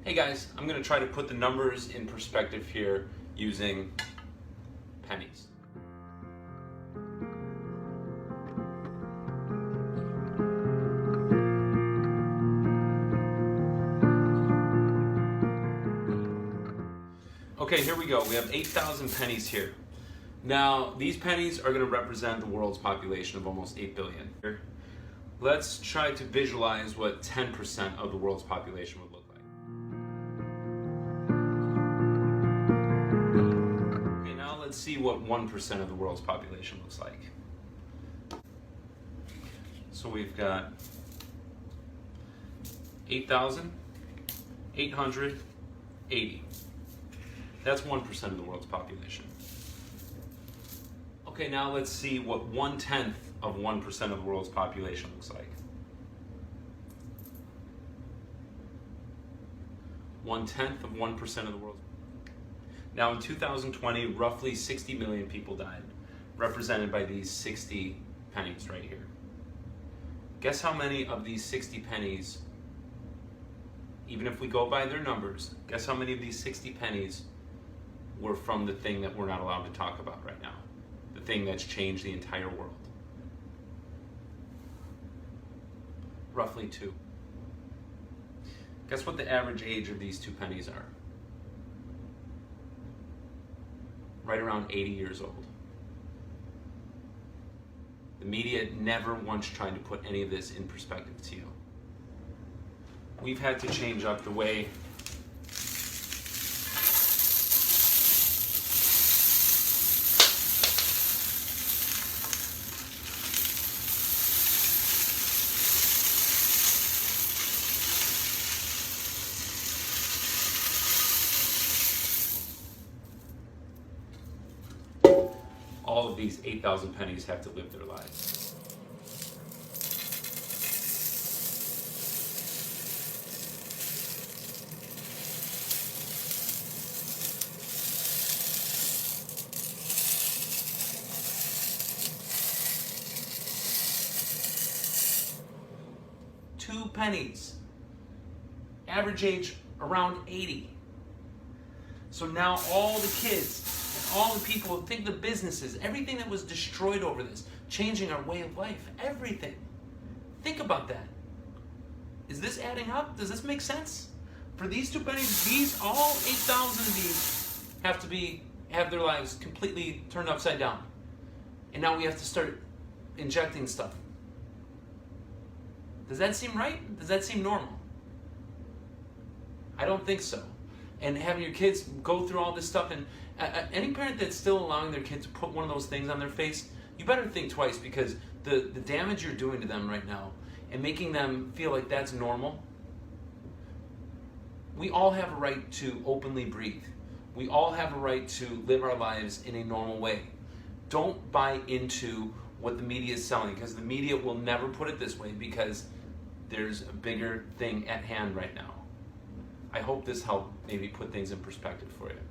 Hey guys, I'm going to try to put the numbers in perspective here using pennies. Okay, here we go. We have 8,000 pennies here. Now, these pennies are going to represent the world's population of almost 8 billion. Let's try to visualize what 10% of the world's population would look like. Okay, now let's see what 1% of the world's population looks like. So we've got 8,880. That's 1% of the world's population. Okay, now let's see what 1/10 of 1% of the world's population looks like. 1/10 of 1% of the world. Now in 2020, roughly 60 million people died, represented by these 60 pennies right here. Guess how many of these 60 pennies, even if we go by their numbers, guess how many of these 60 pennies were from the thing that we're not allowed to talk about right now? The thing that's changed the entire world. Roughly 2. Guess what the average age of these 2 pennies are? Right around 80 years old. The media never once tried to put any of this in perspective to you. We've had to change up the way all of these 8,000 pennies have to live their lives. Two pennies. Average age around 80. So now all the kids, all the people, think the businesses, everything that was destroyed over this, changing our way of life, everything. Think about that. Is this adding up? Does this make sense? For these 2 pennies, all 8,000 of these have their lives completely turned upside down. And now we have to start injecting stuff. Does that seem right? Does that seem normal? I don't think so. And having your kids go through all this stuff, and any parent that's still allowing their kid to put one of those things on their face, you better think twice, because the damage you're doing to them right now and making them feel like that's normal. We all have a right to openly breathe. We all have a right to live our lives in a normal way. Don't buy into what the media is selling, because the media will never put it this way, because there's a bigger thing at hand right now. I hope this helped maybe put things in perspective for you.